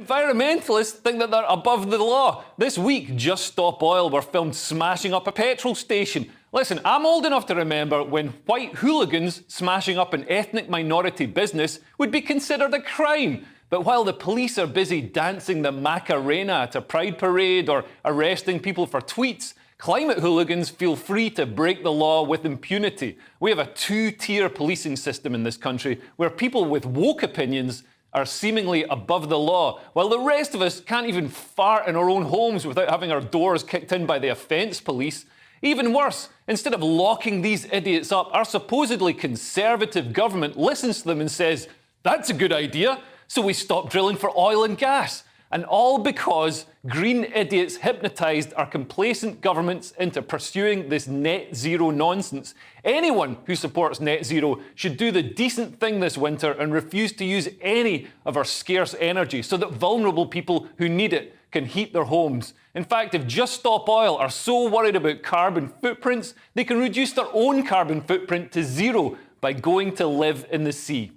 Environmentalists think that they're above the law. This week, Just Stop Oil were filmed smashing up a petrol station. Listen, I'm old enough to remember when white hooligans smashing up an ethnic minority business would be considered a crime. But while the police are busy dancing the Macarena at a pride parade or arresting people for tweets, climate hooligans feel free to break the law with impunity. We have a two-tier policing system in this country where people with woke opinions are seemingly above the law, while the rest of us can't even fart in our own homes without having our doors kicked in by the offence police. Even worse, instead of locking these idiots up, our supposedly conservative government listens to them and says, "That's a good idea," so we stop drilling for oil and gas. And all because green idiots hypnotised our complacent governments into pursuing this net zero nonsense. Anyone who supports net zero should do the decent thing this winter and refuse to use any of our scarce energy so that vulnerable people who need it can heat their homes. In fact, if Just Stop Oil are so worried about carbon footprints, they can reduce their own carbon footprint to zero by going to live in the sea.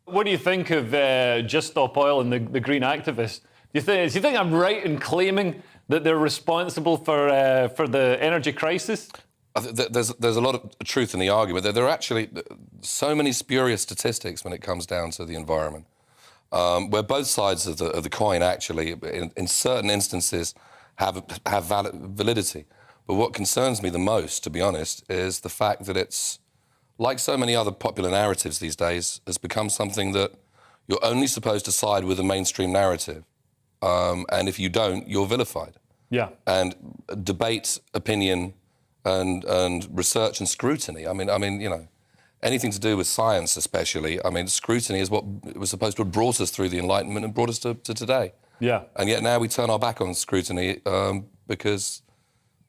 What do you think of Just Stop Oil and the green activists? Do you think I'm right in claiming that they're responsible for the energy crisis? There's a lot of truth in the argument. There are actually so many spurious statistics when it comes down to the environment, where both sides of the coin actually, in certain instances, have validity. But what concerns me the most, to be honest, is the fact that it's, like so many other popular narratives these days, has become something that you're only supposed to side with the mainstream narrative. And if you don't, you're vilified. Yeah. And debate, opinion, and research and scrutiny. I mean, you know, anything to do with science, especially. I mean, scrutiny is what was supposed to have brought us through the Enlightenment and brought us to today. Yeah. And yet now we turn our back on scrutiny because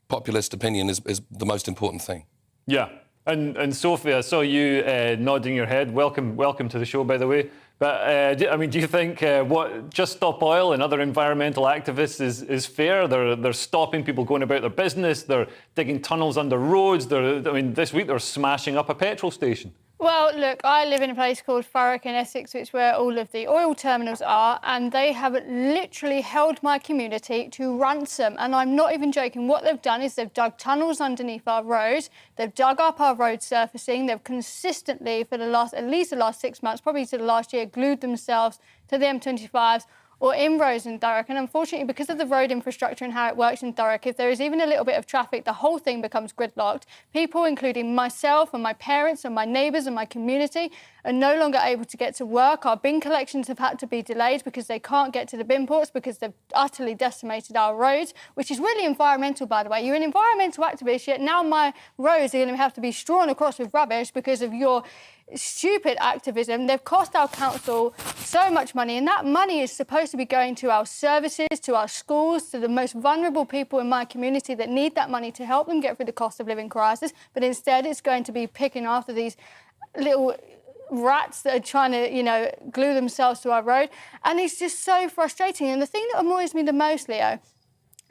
populist opinion is the most important thing. Yeah. And Sophie, I saw you nodding your head. Welcome to the show, by the way. But do you think what Just Stop Oil and other environmental activists is fair? They're stopping people going about their business. They're digging tunnels under roads. This week they're smashing up a petrol station. Well, look, I live in a place called Thurrock in Essex, which is where all of the oil terminals are, and they have literally held my community to ransom. And I'm not even joking. What they've done is they've dug tunnels underneath our road. They've dug up our road surfacing. They've consistently, for at least the last 6 months, probably to the last year, glued themselves to the M25s or inroads in Thurrock. And unfortunately, because of the road infrastructure and how it works in Thurrock, if there is even a little bit of traffic, the whole thing becomes gridlocked. People, including myself and my parents and my neighbours and my community, are no longer able to get to work. Our bin collections have had to be delayed because they can't get to the bin ports because they've utterly decimated our roads, which is really environmental, by the way. You're an environmental activist, yet now my roads are going to have to be strewn across with rubbish because of your stupid activism. They've cost our council so much money, and that money is supposed to be going to our services, to our schools, to the most vulnerable people in my community that need that money to help them get through the cost of living crisis. But instead, it's going to be picking after these little rats that are trying to, glue themselves to our road. And it's just so frustrating. And the thing that annoys me the most, Leo,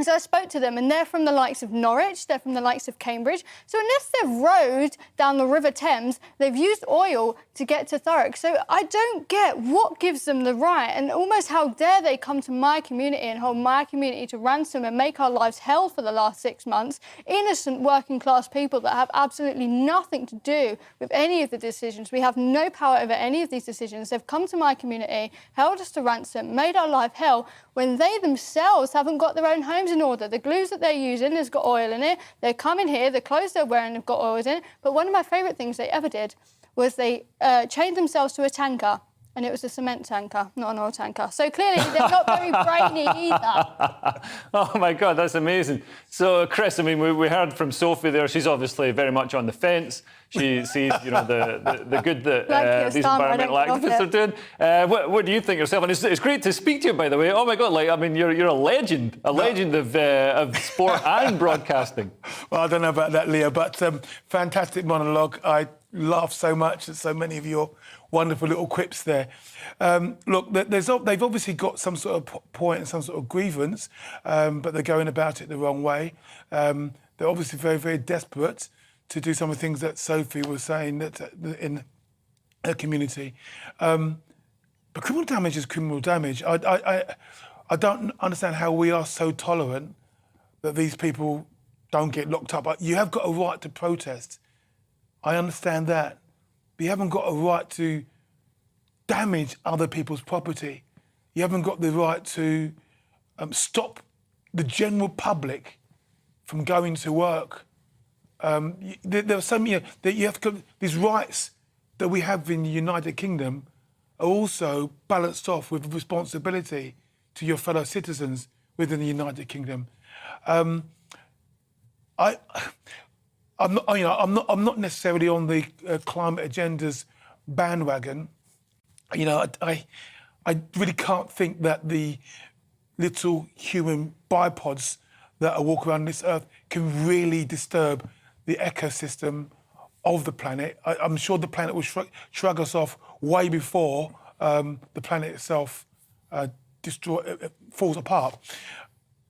so I spoke to them, and they're from the likes of Norwich, they're from the likes of Cambridge. So unless they've rowed down the River Thames, they've used oil to get to Thurrock. So I don't get what gives them the right, and almost how dare they come to my community and hold my community to ransom and make our lives hell for the last 6 months. Innocent working class people that have absolutely nothing to do with any of the decisions. We have no power over any of these decisions. They've come to my community, held us to ransom, made our life hell, when they themselves haven't got their own homes in order. The glues that they're using has got oil in it. They come in here, the clothes they're wearing have got oils in it. But one of my favourite things they ever did was they chained themselves to a tanker, and it was a cement tanker, not an oil tanker. So clearly they're not very brainy either. Oh my God, that's amazing. So Chris, we heard from Sophie there. She's obviously very much on the fence. She sees, the good that these environmental activists are doing. What do you think yourself? And it's great to speak to you, by the way. Oh my God, you're a legend of sport and broadcasting. Well, I don't know about that, Leo, but fantastic monologue. I laughed so much at so many of your wonderful little quips there. Look, they've obviously got some sort of point and some sort of grievance, but they're going about it the wrong way. They're obviously very, very desperate to do some of the things that Sophie was saying that in her community. But criminal damage is criminal damage. I don't understand how we are so tolerant that these people don't get locked up. You have got a right to protest. I understand that. But you haven't got a right to damage other people's property. You haven't got the right to stop the general public from going to work. There are some, that you have to, these rights that we have in the United Kingdom are also balanced off with responsibility to your fellow citizens within the United Kingdom. I'm not necessarily on the climate agenda's bandwagon. I really can't think that the little human bipods that are walking around this earth can really disturb the ecosystem of the planet. I'm sure the planet will shrug us off way before the planet itself falls apart.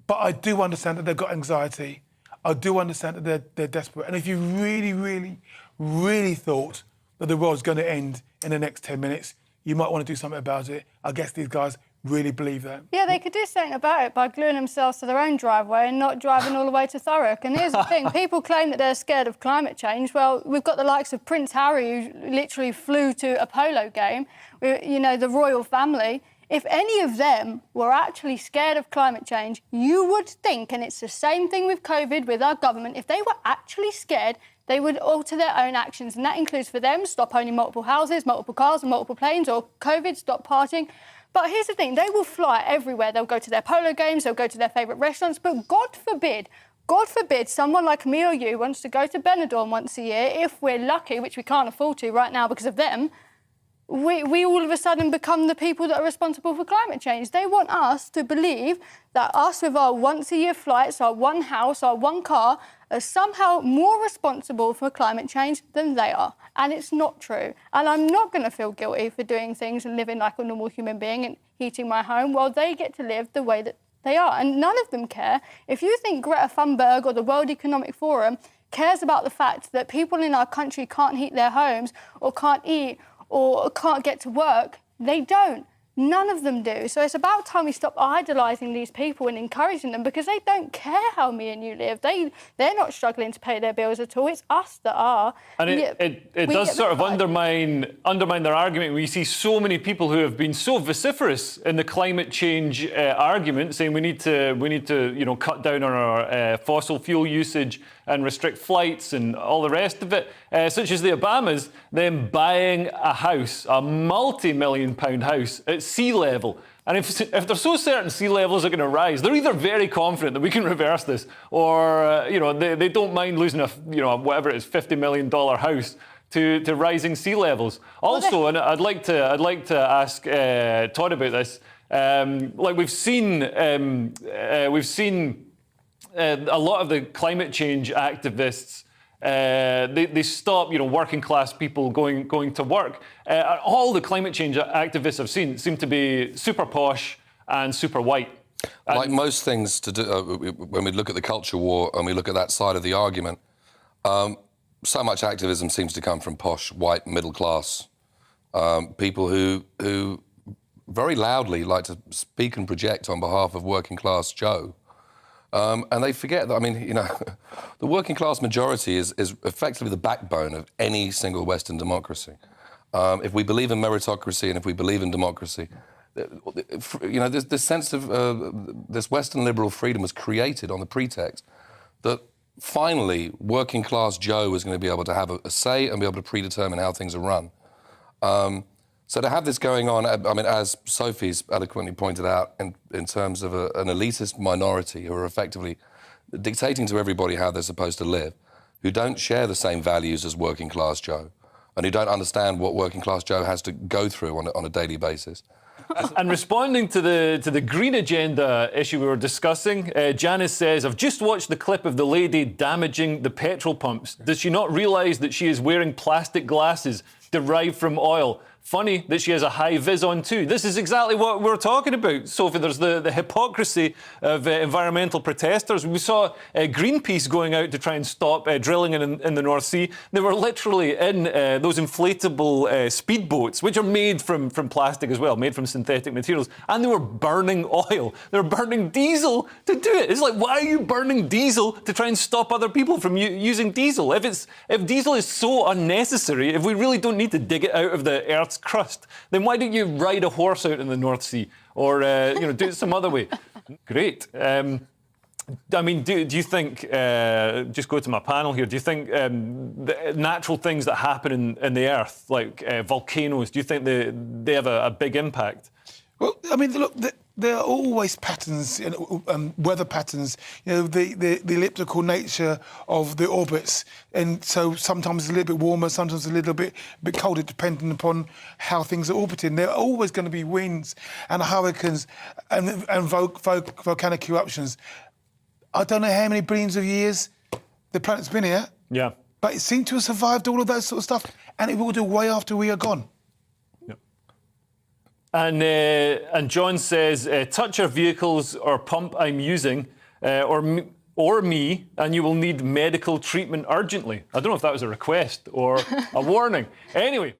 But I do understand that they've got anxiety. I do understand that they're desperate. And if you really, really, really thought that the world's going to end in the next 10 minutes, you might want to do something about it. I guess these guys really believe that. Yeah, they could do something about it by gluing themselves to their own driveway and not driving all the way to Thurrock. And here's the thing, people claim that they're scared of climate change. Well, we've got the likes of Prince Harry, who literally flew to a polo game, the royal family. If any of them were actually scared of climate change, you would think, and it's the same thing with COVID, with our government, if they were actually scared, they would alter their own actions. And that includes for them, stop owning multiple houses, multiple cars and multiple planes, or COVID, stop partying. But here's the thing, they will fly everywhere. They'll go to their polo games, they'll go to their favourite restaurants, but God forbid, someone like me or you wants to go to Benidorm once a year, if we're lucky, which we can't afford to right now because of them, we all of a sudden become the people that are responsible for climate change. They want us to believe that us with our once-a-year flights, our one house, our one car, are somehow more responsible for climate change than they are. And it's not true. And I'm not going to feel guilty for doing things and living like a normal human being and heating my home while they get to live the way that they are. And none of them care. If you think Greta Thunberg or the World Economic Forum cares about the fact that people in our country can't heat their homes or can't eat or can't get to work, they don't. None of them do. So it's about time we stop idolising these people and encouraging them, because they don't care how me and you live. They're not struggling to pay their bills at all. It's us that are. And it does sort of undermine their argument when you see so many people who have been so vociferous in the climate change argument, saying we need to cut down on our fossil fuel usage and restrict flights and all the rest of it, such as the Obamas, then buying a house, a multi-million-pound house at sea level. And if they're so certain sea levels are going to rise, they're either very confident that we can reverse this, or they don't mind losing whatever it is, $50 million house to rising sea levels. Also, and I'd like to ask Todd about this. We've seen a lot of the climate change activists. They stop, working class people going to work. All the climate change activists I've seen seem to be super posh and super white. Like most things to do, when we look at the culture war and we look at that side of the argument, so much activism seems to come from posh, white, middle class people who very loudly like to speak and project on behalf of working class Joe. And they forget that, the working class majority is effectively the backbone of any single Western democracy. If we believe in meritocracy and if we believe in democracy, this sense of this Western liberal freedom was created on the pretext that finally working class Joe was going to be able to have a say and be able to predetermine how things are run. So to have this going on, as Sophie's eloquently pointed out, in terms of an elitist minority who are effectively dictating to everybody how they're supposed to live, who don't share the same values as working class Joe, and who don't understand what working class Joe has to go through on a daily basis. And responding to the green agenda issue we were discussing, Janice says, I've just watched the clip of the lady damaging the petrol pumps. Does she not realise that she is wearing plastic glasses derived from oil? Funny that she has a high vis on too. This is exactly what we're talking about, Sophie. There's the hypocrisy of environmental protesters. We saw Greenpeace going out to try and stop drilling in the North Sea. They were literally in those inflatable speedboats, which are made from plastic as well, made from synthetic materials, and they were burning oil. They were burning diesel to do it. It's like, why are you burning diesel to try and stop other people from using diesel? If diesel is so unnecessary, if we really don't need to dig it out of the Earth's crust, then why don't you ride a horse out in the North Sea or do it some other way? Great. I mean, do you think, just go to my panel here, do you think the natural things that happen in the Earth, like volcanoes, do you think they have a big impact? Well, I mean, look, there are always patterns, weather patterns, the elliptical nature of the orbits. And so sometimes it's a little bit warmer, sometimes a little bit colder, depending upon how things are orbiting. There are always going to be winds and hurricanes and volcanic eruptions. I don't know how many billions of years the planet's been here. Yeah. But it seemed to have survived all of that sort of stuff, and it will do way after we are gone. And John says, touch your vehicles or pump I'm using, or me, and you will need medical treatment urgently. I don't know if that was a request or a warning. Anyway.